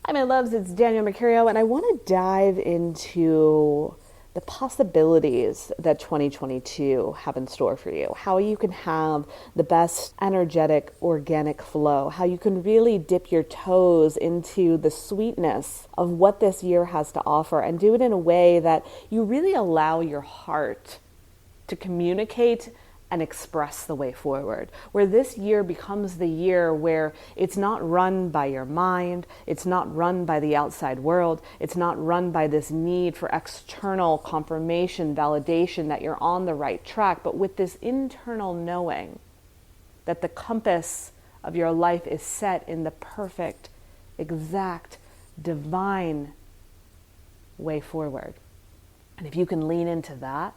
Hi, my loves, it's Danielle Mercurio, and I want to dive into the possibilities that 2022 have in store for you. How you can have the best energetic, organic flow. How you can really dip your toes into the sweetness of what this year has to offer and do it in a way that you really allow your heart to communicate and express the way forward, where this year becomes the year where it's not run by your mind, it's not run by the outside world, it's not run by this need for external confirmation, validation that you're on the right track, but with this internal knowing that the compass of your life is set in the perfect, exact, divine way forward. And if you can lean into that,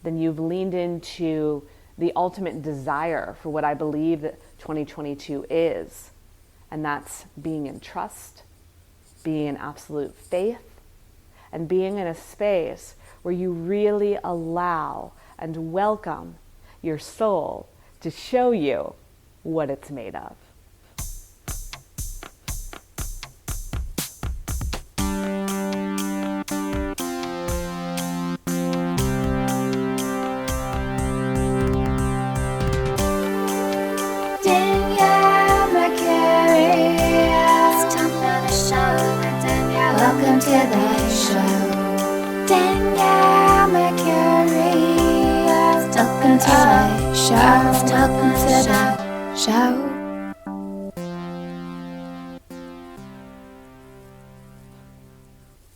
then you've leaned into the ultimate desire for what I believe that 2022 is. And that's being in trust, being in absolute faith, and being in a space where you really allow and welcome your soul to show you what it's made of. Welcome to the show, Danielle Mercury. Welcome to the show, welcome to the show.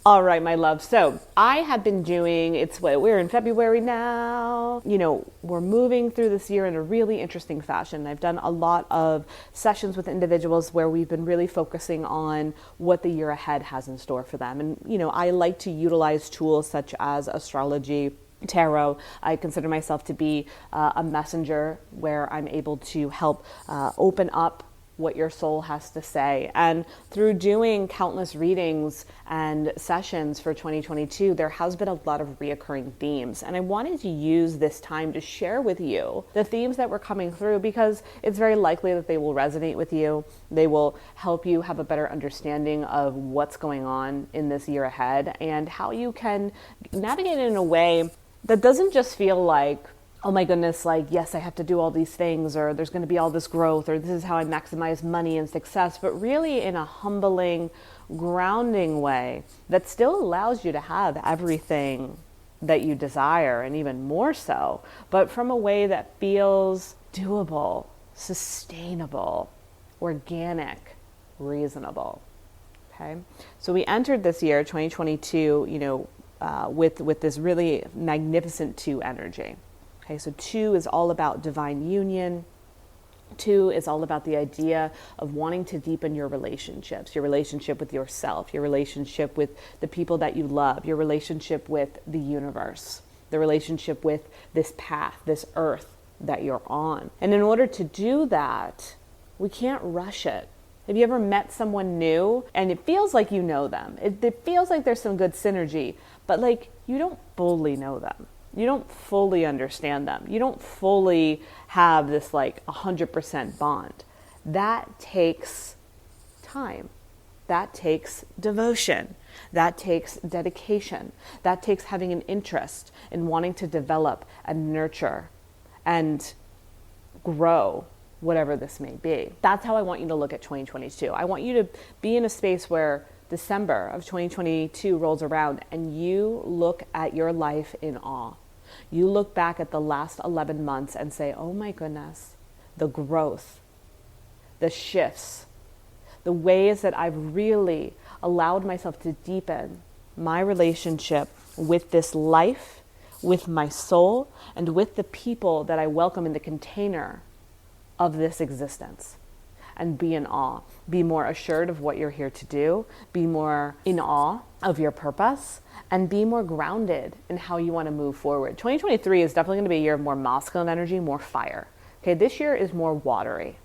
All right, my love. So I have been doing, we're in February now. We're moving through this year in a really interesting fashion. I've done a lot of sessions with individuals where we've been really focusing on what the year ahead has in store for them. And, I like to utilize tools such as astrology, tarot. I consider myself to be a messenger where I'm able to help open up what your soul has to say. And through doing countless readings and sessions for 2022, there has been a lot of reoccurring themes. And I wanted to use this time to share with you the themes that were coming through, because it's very likely that they will resonate with you. They will help you have a better understanding of what's going on in this year ahead and how you can navigate it in a way that doesn't just feel like, oh my goodness, yes, I have to do all these things, or there's going to be all this growth, or this is how I maximize money and success, but really in a humbling, grounding way that still allows you to have everything that you desire, and even more so, but from a way that feels doable, sustainable, organic, reasonable. Okay? So we entered this year, 2022, with this really magnificent 2 energy. Okay, so 2 is all about divine union. 2 is all about the idea of wanting to deepen your relationships, your relationship with yourself, your relationship with the people that you love, your relationship with the universe, the relationship with this path, this earth that you're on. And in order to do that, we can't rush it. Have you ever met someone new and it feels like you know them? It feels like there's some good synergy, but you don't fully know them. You don't fully understand them. You don't fully have this 100% bond. That takes time. That takes devotion. That takes dedication. That takes having an interest in wanting to develop and nurture and grow whatever this may be. That's how I want you to look at 2022. I want you to be in a space where December of 2022 rolls around and you look at your life in awe. You look back at the last 11 months and say, oh my goodness, the growth, the shifts, the ways that I've really allowed myself to deepen my relationship with this life, with my soul, and with the people that I welcome in the container of this existence. And be in awe. Be more assured of what you're here to do. Be more in awe of your purpose. And be more grounded in how you want to move forward. 2023 is definitely going to be a year of more masculine energy, more fire. Okay, this year is more watery.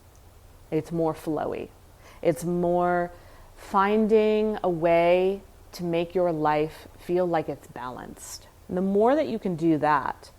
It's more flowy. It's more finding a way to make your life feel like it's balanced. And the more that you can do that,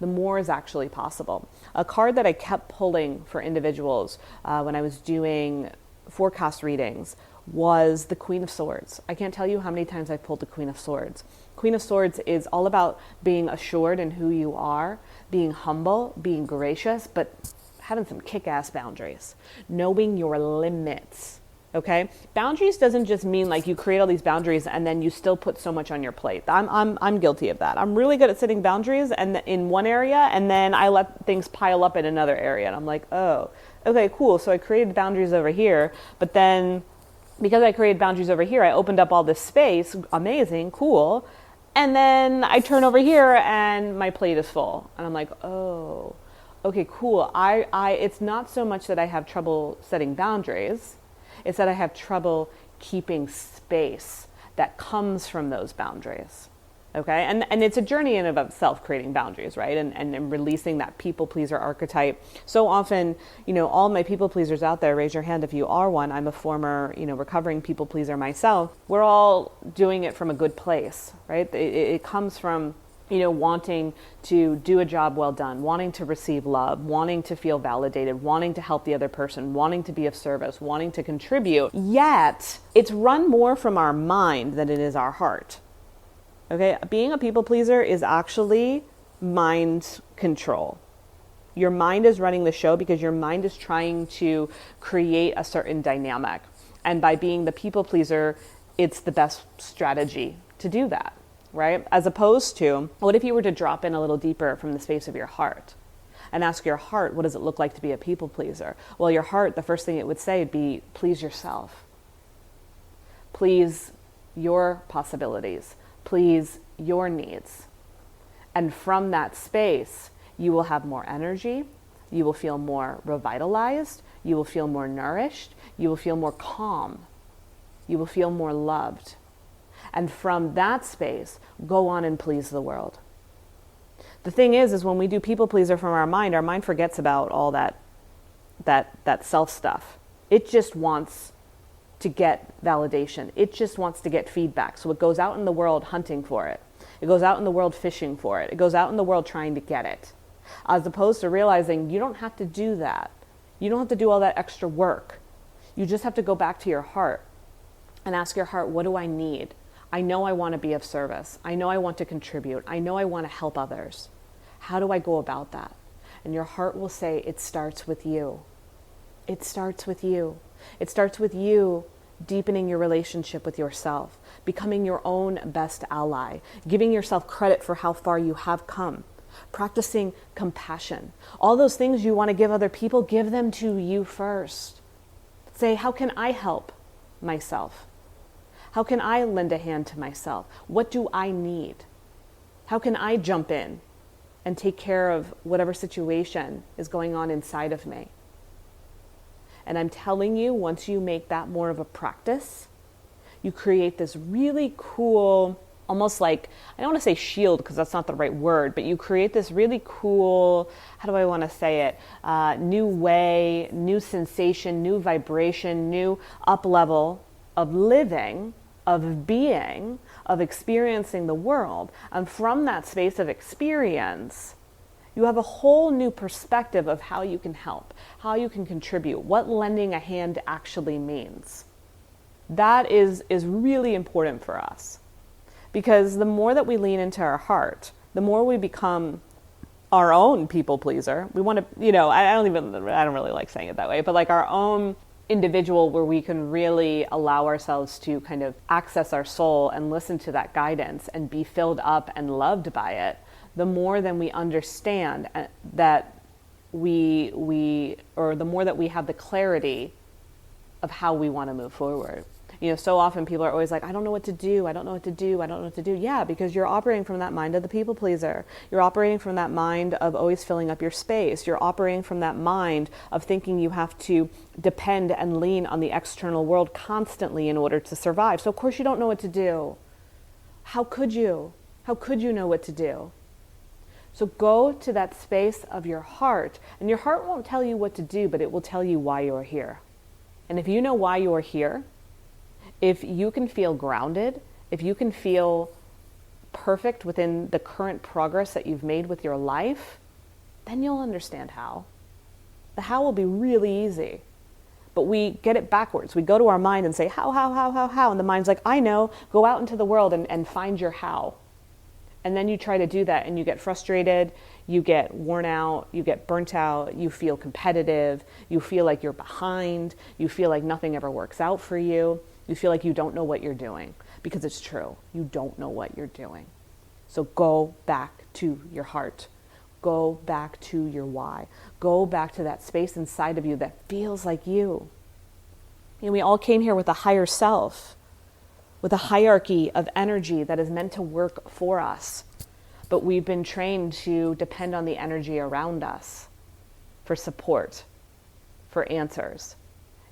the more is actually possible. A card that I kept pulling for individuals when I was doing forecast readings was the Queen of Swords. I can't tell you how many times I pulled the Queen of Swords. Queen of Swords is all about being assured in who you are, being humble, being gracious, but having some kick-ass boundaries, knowing your limits. Okay, boundaries doesn't just mean like you create all these boundaries and then you still put so much on your plate. I'm guilty of that. I'm really good at setting boundaries and in one area, and then I let things pile up in another area, and I'm like, oh, okay, cool. So I created boundaries over here, but then because I created boundaries over here, I opened up all this space. Amazing, cool. And then I turn over here and my plate is full, and I'm like, oh, okay, cool. It's not so much that I have trouble setting boundaries. It's that I have trouble keeping space that comes from those boundaries. Okay, and it's a journey in and of itself, creating boundaries, right? And releasing that people pleaser archetype. So often, all my people pleasers out there, raise your hand if you are one. I'm a former, recovering people pleaser myself. We're all doing it from a good place, right? It comes from wanting to do a job well done, wanting to receive love, wanting to feel validated, wanting to help the other person, wanting to be of service, wanting to contribute. Yet, it's run more from our mind than it is our heart. Okay, being a people pleaser is actually mind control. Your mind is running the show because your mind is trying to create a certain dynamic. And by being the people pleaser, it's the best strategy to do that. Right? As opposed to, what if you were to drop in a little deeper from the space of your heart and ask your heart, what does it look like to be a people pleaser? Well, your heart, the first thing it would say would be, please yourself. Please your possibilities. Please your needs. And from that space, you will have more energy. You will feel more revitalized. You will feel more nourished. You will feel more calm. You will feel more loved. And from that space, go on and please the world. The thing is when we do people pleaser from our mind forgets about all that self stuff. It just wants to get validation. It just wants to get feedback. So it goes out in the world hunting for it. It goes out in the world fishing for it. It goes out in the world trying to get it. As opposed to realizing you don't have to do that. You don't have to do all that extra work. You just have to go back to your heart and ask your heart, what do I need? I know I want to be of service. I know I want to contribute. I know I want to help others. How do I go about that? And your heart will say, it starts with you. It starts with you. It starts with you deepening your relationship with yourself, becoming your own best ally, giving yourself credit for how far you have come, practicing compassion. All those things you want to give other people, give them to you first. Say, how can I help myself? How can I lend a hand to myself? What do I need? How can I jump in and take care of whatever situation is going on inside of me? And I'm telling you, once you make that more of a practice, you create this really cool, almost like, I don't want to say shield because that's not the right word, but you create this really cool, how do I want to say it, new way, new sensation, new vibration, new up level of living, of being, of experiencing the world. And from that space of experience, you have a whole new perspective of how you can help, how you can contribute, what lending a hand actually means. That is really important for us. Because the more that we lean into our heart, the more we become our own people pleaser. We want to, I don't really like saying it that way, but like our own individual where we can really allow ourselves to kind of access our soul and listen to that guidance and be filled up and loved by it, the more then we understand that the more that we have the clarity of how we want to move forward. So often people are always like, I don't know what to do. I don't know what to do. I don't know what to do. Yeah, because you're operating from that mind of the people pleaser. You're operating from that mind of always filling up your space. You're operating from that mind of thinking you have to depend and lean on the external world constantly in order to survive. So of course you don't know what to do. How could you? How could you know what to do? So go to that space of your heart, and your heart won't tell you what to do, but it will tell you why you're here. And if you know why you're here, if you can feel grounded, if you can feel perfect within the current progress that you've made with your life, then you'll understand how. The how will be really easy. But we get it backwards. We go to our mind and say, how? And the mind's like, I know, go out into the world and find your how. And then you try to do that and you get frustrated, you get worn out, you get burnt out, you feel competitive, you feel like you're behind, you feel like nothing ever works out for you, you feel like you don't know what you're doing. Because it's true, you don't know what you're doing. So go back to your heart. Go back to your why. Go back to that space inside of you that feels like you. And we all came here with a higher self, with a hierarchy of energy that is meant to work for us. But we've been trained to depend on the energy around us for support, for answers.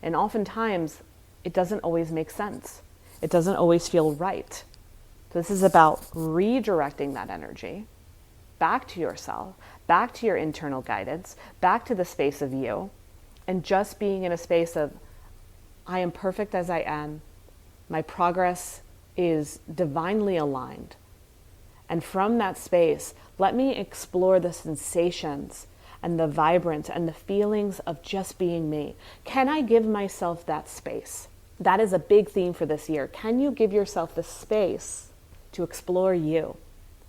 And oftentimes, it doesn't always make sense. It doesn't always feel right. So this is about redirecting that energy back to yourself, back to your internal guidance, back to the space of you, and just being in a space of, I am perfect as I am. My progress is divinely aligned. And from that space, let me explore the sensations and the vibrance and the feelings of just being me. Can I give myself that space? That is a big theme for this year. Can you give yourself the space to explore you,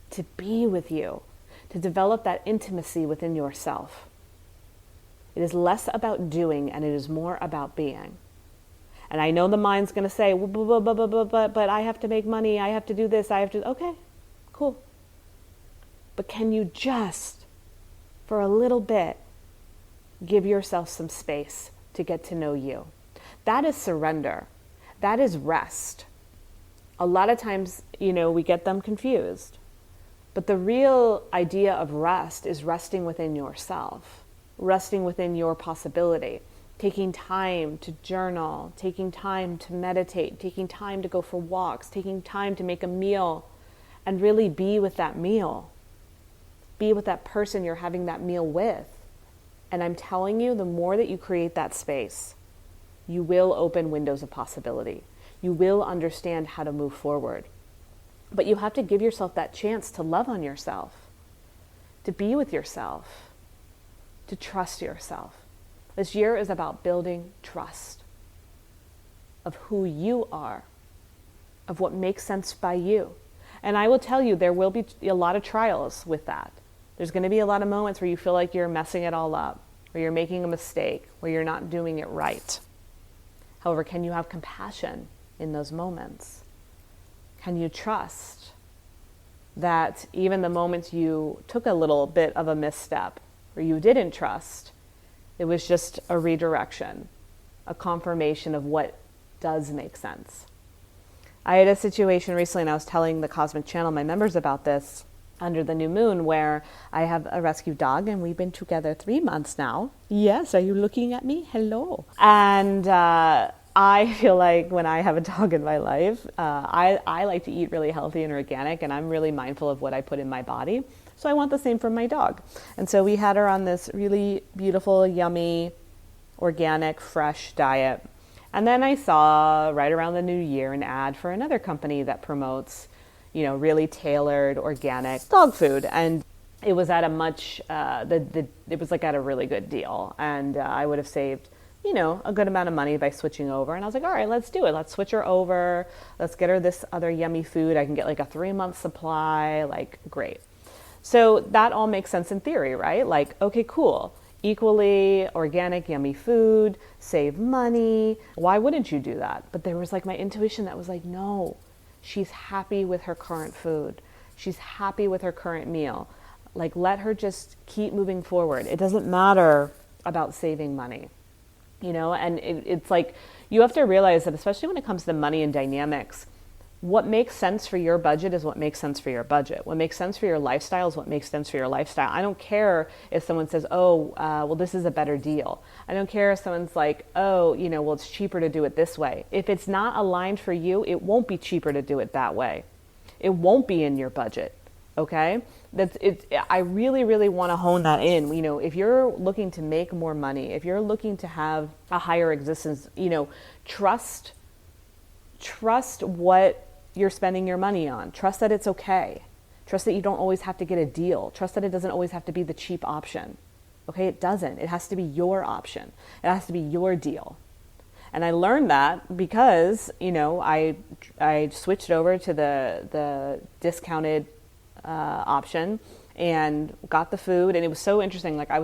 to be with you, to develop that intimacy within yourself? It is less about doing and it is more about being. And I know the mind's going to say, but I have to make money, I have to do this, I have to, okay, cool. But can you just, for a little bit, give yourself some space to get to know you? That is surrender. That is rest. A lot of times, we get them confused. But the real idea of rest is resting within yourself, resting within your possibility, taking time to journal, taking time to meditate, taking time to go for walks, taking time to make a meal, and really be with that meal. Be with that person you're having that meal with. And I'm telling you, the more that you create that space, you will open windows of possibility. You will understand how to move forward. But you have to give yourself that chance to love on yourself, to be with yourself, to trust yourself. This year is about building trust of who you are, of what makes sense by you. And I will tell you, there will be a lot of trials with that. There's going to be a lot of moments where you feel like you're messing it all up, where you're making a mistake, where you're not doing it right. However, can you have compassion in those moments? Can you trust that even the moments you took a little bit of a misstep, or you didn't trust, it was just a redirection, a confirmation of what does make sense? I had a situation recently, and I was telling the Cosmic Channel, my members, about this under the new moon, where I have a rescue dog, and we've been together 3 months now. Yes, are you looking at me? Hello. And I feel like when I have a dog in my life, I like to eat really healthy and organic, and I'm really mindful of what I put in my body. So I want the same for my dog. And so we had her on this really beautiful, yummy, organic, fresh diet. And then I saw right around the new year an ad for another company that promotes, really tailored organic dog food. And it was at a much, it was like at a really good deal. And I would have saved, a good amount of money by switching over. And I was like, all right, let's do it. Let's switch her over. Let's get her this other yummy food. I can get like a 3-month supply, like great. So that all makes sense in theory, right? Like, okay, cool. Equally organic, yummy food, save money. Why wouldn't you do that? But there was like my intuition that was like, no, she's happy with her current food. She's happy with her current meal. Like, let her just keep moving forward. It doesn't matter about saving money, and it's like, you have to realize that, especially when it comes to money and dynamics, what makes sense for your budget is what makes sense for your budget. What makes sense for your lifestyle is what makes sense for your lifestyle. I don't care if someone says, well, this is a better deal. I don't care if someone's like, well, it's cheaper to do it this way. If it's not aligned for you, it won't be cheaper to do it that way. It won't be in your budget, okay? I really, really want to hone that in. If you're looking to make more money, if you're looking to have a higher existence, trust what you're spending your money on. Trust that it's okay. Trust that you don't always have to get a deal. Trust that it doesn't always have to be the cheap option. Okay, it doesn't. It has to be your option. It has to be your deal. And I learned that because, I switched over to the discounted option and got the food. And it was so interesting. Like it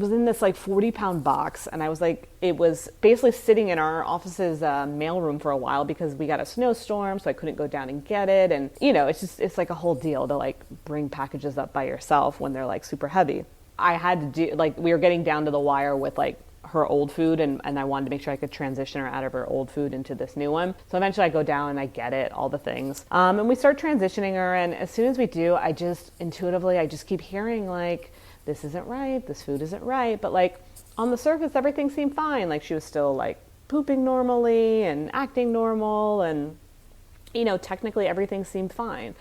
was in this like 40-pound box, and I was like, it was basically sitting in our office's mailroom for a while because we got a snowstorm, so I couldn't go down and get it. And it's like a whole deal to like bring packages up by yourself when they're like super heavy. I had to do, like, we were getting down to the wire with like her old food, and I wanted to make sure I could transition her out of her old food into this new one. So eventually I go down and I get it, all the things. And we start transitioning her, and as soon as we do, I just intuitively, I just keep hearing like, this isn't right, this food isn't right. But like on the surface, everything seemed fine. Like she was still like pooping normally and acting normal, and technically everything seemed fine.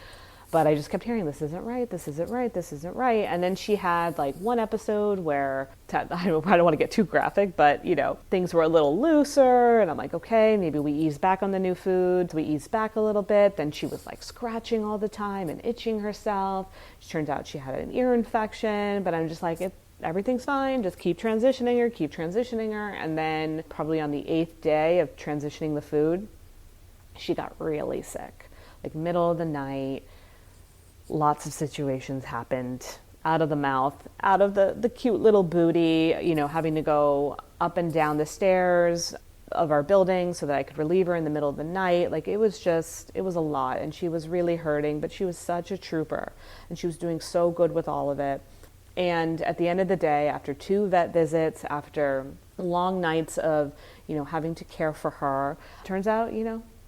But I just kept hearing, this isn't right, this isn't right, this isn't right. And then she had like one episode where, I don't want to get too graphic, but things were a little looser, and I'm like, okay, maybe we ease back on the new foods. We eased back a little bit. Then she was like scratching all the time and itching herself. It turns out she had an ear infection, but I'm just like, everything's fine, just keep transitioning her. And then probably on the 8th day of transitioning the food, she got really sick, like middle of the night. Lots of situations happened, out of the mouth, out of the cute little booty, having to go up and down the stairs of our building so that I could relieve her in the middle of the night. Like it was a lot, and she was really hurting, but she was such a trooper, and she was doing so good with all of it. And at the end of the day, after 2 vet visits, after long nights of, having to care for her, turns out,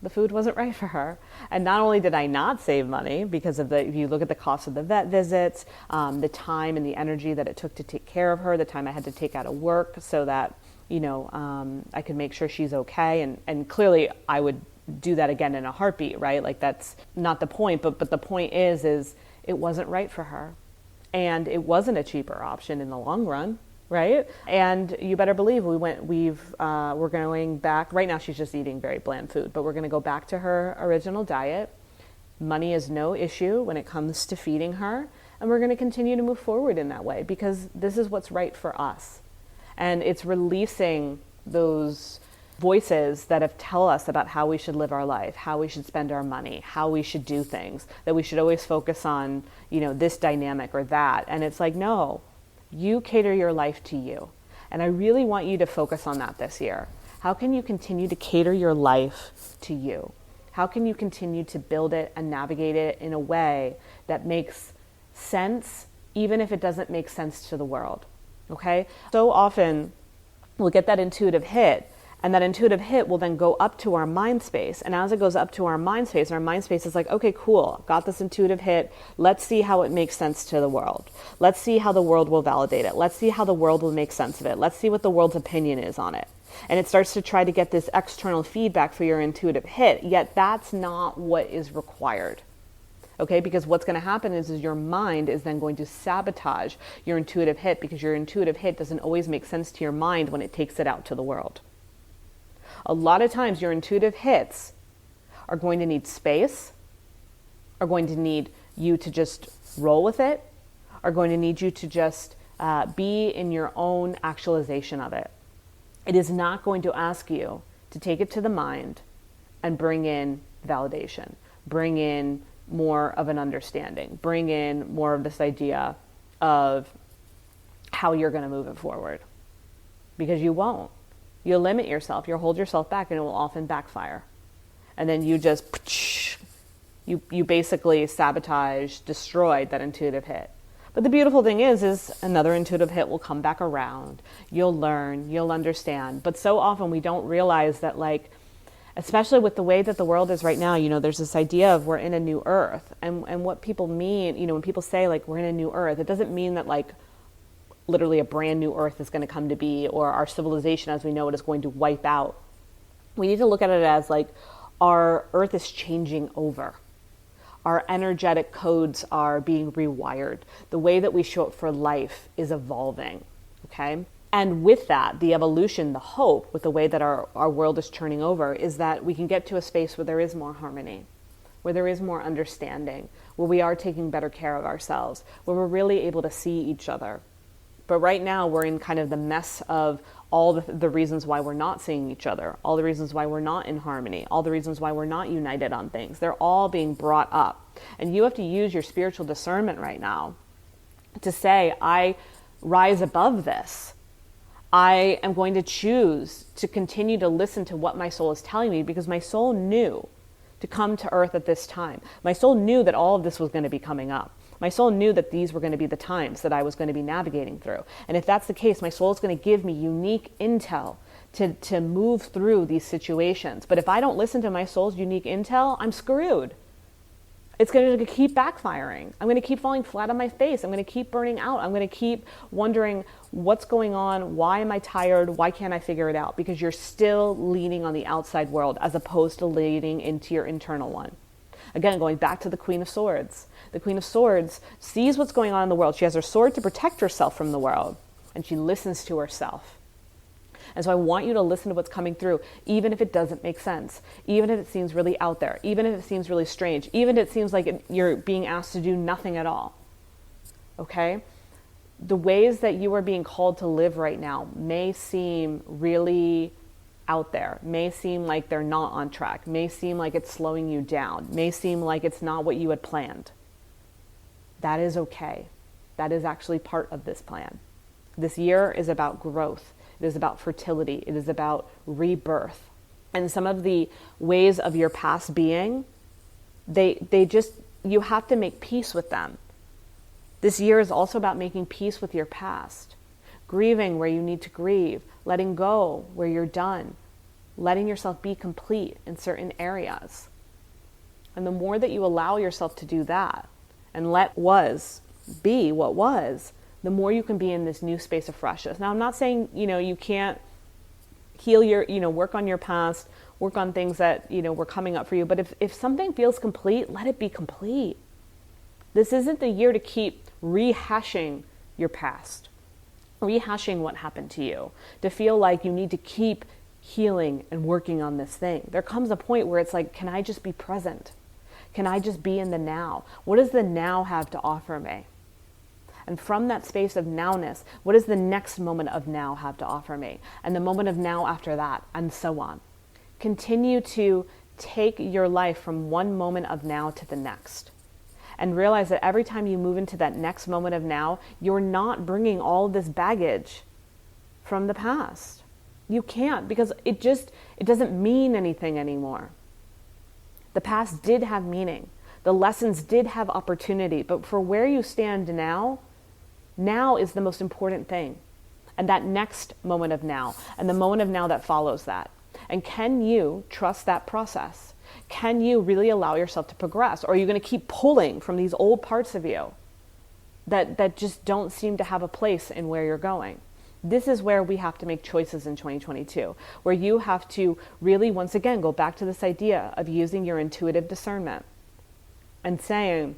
the food wasn't right for her. And not only did I not save money because of if you look at the cost of the vet visits, the time and the energy that it took to take care of her, the time I had to take out of work so that, I could make sure she's okay. And clearly I would do that again in a heartbeat, right? Like that's not the point, but the point is it wasn't right for her. And it wasn't a cheaper option in the long run. Right? And you better believe we're going back. Right now she's just eating very bland food, but we're going to go back to her original diet. Money is no issue when it comes to feeding her. And we're going to continue to move forward in that way because this is what's right for us. And it's releasing those voices that tell us about how we should live our life, how we should spend our money, how we should do things, that we should always focus on, this dynamic or that. And it's like, no. You cater your life to you. And I really want you to focus on that this year. How can you continue to cater your life to you? How can you continue to build it and navigate it in a way that makes sense, even if it doesn't make sense to the world? Okay? So often we'll get that intuitive hit, and that intuitive hit will then go up to our mind space. And as it goes up to our mind space is like, okay, cool, got this intuitive hit. Let's see how it makes sense to the world. Let's see how the world will validate it. Let's see how the world will make sense of it. Let's see what the world's opinion is on it. And it starts to try to get this external feedback for your intuitive hit, yet that's not what is required. Okay, because what's going to happen is your mind is then going to sabotage your intuitive hit because your intuitive hit doesn't always make sense to your mind when it takes it out to the world. A lot of times your intuitive hits are going to need space, are going to need you to just roll with it, are going to need you to just be in your own actualization of it. It is not going to ask you to take it to the mind and bring in validation, bring in more of an understanding, bring in more of this idea of how you're going to move it forward. Because you won't. You'll limit yourself, you'll hold yourself back, and it will often backfire. And then you just, you basically sabotage, destroyed that intuitive hit. But the beautiful thing is another intuitive hit will come back around. You'll learn, you'll understand. But so often we don't realize that, like, especially with the way that the world is right now, there's this idea of we're in a new earth. And what people mean, when people say, like, we're in a new earth, it doesn't mean that, like, literally a brand new earth is going to come to be, or our civilization as we know it is going to wipe out. We need to look at it as like our earth is changing over. Our energetic codes are being rewired. The way that we show up for life is evolving, okay? And with that, the evolution, the hope with the way that our world is turning over is that we can get to a space where there is more harmony, where there is more understanding, where we are taking better care of ourselves, where we're really able to see each other But right now we're in kind of the mess of all the reasons why we're not seeing each other, all the reasons why we're not in harmony, all the reasons why we're not united on things. They're all being brought up. And you have to use your spiritual discernment right now to say, I rise above this. I am going to choose to continue to listen to what my soul is telling me, because my soul knew to come to earth at this time. My soul knew that all of this was going to be coming up. My soul knew that these were going to be the times that I was going to be navigating through. And if that's the case, my soul is going to give me unique intel to move through these situations. But if I don't listen to my soul's unique intel, I'm screwed. It's going to keep backfiring. I'm going to keep falling flat on my face. I'm going to keep burning out. I'm going to keep wondering what's going on. Why am I tired? Why can't I figure it out? Because you're still leaning on the outside world as opposed to leaning into your internal one. Again, going back to the Queen of Swords. The Queen of Swords sees what's going on in the world. She has her sword to protect herself from the world, and she listens to herself. And so I want you to listen to what's coming through, even if it doesn't make sense, even if it seems really out there, even if it seems really strange, even if it seems like you're being asked to do nothing at all. Okay? The ways that you are being called to live right now may seem really out there, may seem like they're not on track, may seem like it's slowing you down, may seem like it's not what you had planned. That is okay. That is actually part of this plan. This year is about growth. It is about fertility. It is about rebirth. And some of the ways of your past being, you have to make peace with them. This year is also about making peace with your past. Grieving where you need to grieve. Letting go where you're done. Letting yourself be complete in certain areas. And the more that you allow yourself to do that and let was be what was, the more you can be in this new space of freshness. Now, I'm not saying, you can't heal work on your past, work on things that, were coming up for you. But if something feels complete, let it be complete. This isn't the year to keep rehashing your past, rehashing what happened to you, to feel like you need to keep healing and working on this thing. There comes a point where it's like, can I just be present? Can I just be in the now? What does the now have to offer me? And from that space of nowness, what does the next moment of now have to offer me? And the moment of now after that, and so on. Continue to take your life from one moment of now to the next. And realize that every time you move into that next moment of now, you're not bringing all of this baggage from the past. You can't, because it doesn't mean anything anymore. The past did have meaning. The lessons did have opportunity. But for where you stand now is the most important thing. And that next moment of now, and the moment of now that follows that. And can you trust that process? Can you really allow yourself to progress? Or are you going to keep pulling from these old parts of you that just don't seem to have a place in where you're going? This is where we have to make choices in 2022, where you have to really, once again, go back to this idea of using your intuitive discernment and saying,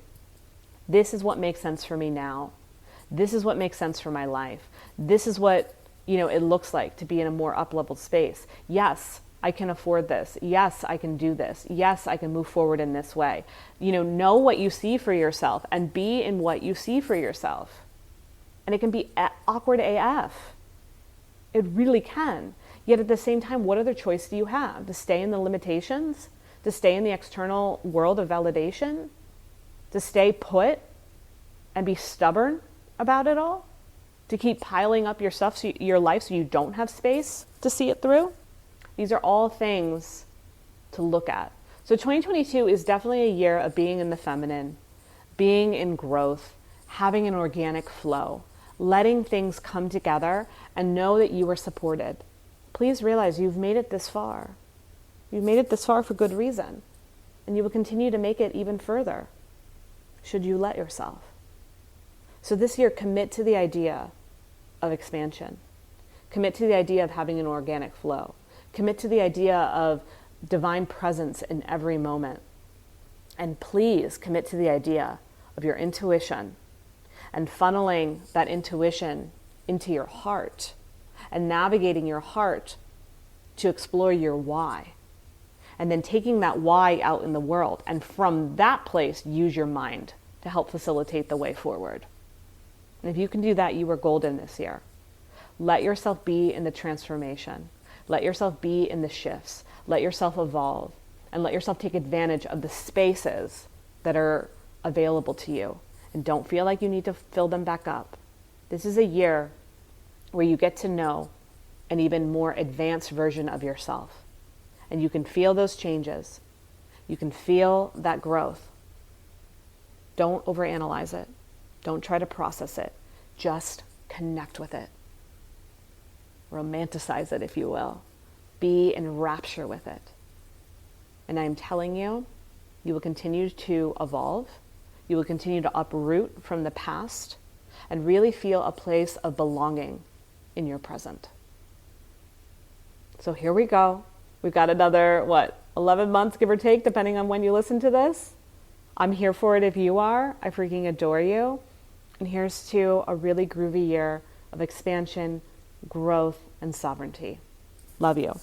this is what makes sense for me now. This is what makes sense for my life. This is what, it looks like to be in a more up-leveled space. Yes, I can afford this. Yes, I can do this. Yes, I can move forward in this way. Know what you see for yourself and be in what you see for yourself. And it can be awkward AF. It really can. Yet at the same time, what other choice do you have? To stay in the limitations? To stay in the external world of validation? To stay put and be stubborn about it all? To keep piling up your stuff, your life, so you don't have space to see it through? These are all things to look at. So 2022 is definitely a year of being in the feminine, being in growth, having an organic flow, letting things come together, and know that you are supported. Please realize you've made it this far. You've made it this far for good reason. And you will continue to make it even further, should you let yourself. So this year, commit to the idea of expansion. Commit to the idea of having an organic flow. Commit to the idea of divine presence in every moment. And please commit to the idea of your intuition and funneling that intuition into your heart and navigating your heart to explore your why. And then taking that why out in the world, and from that place, use your mind to help facilitate the way forward. And if you can do that, you are golden this year. Let yourself be in the transformation. Let yourself be in the shifts. Let yourself evolve. And let yourself take advantage of the spaces that are available to you. And don't feel like you need to fill them back up. This is a year where you get to know an even more advanced version of yourself. And you can feel those changes. You can feel that growth. Don't overanalyze it. Don't try to process it. Just connect with it. Romanticize it, if you will. Be in rapture with it. And I'm telling you, you will continue to evolve. You will continue to uproot from the past and really feel a place of belonging in your present. So here we go. We've got another, 11 months, give or take, depending on when you listen to this. I'm here for it if you are. I freaking adore you. And here's to a really groovy year of expansion, growth, and sovereignty. Love you.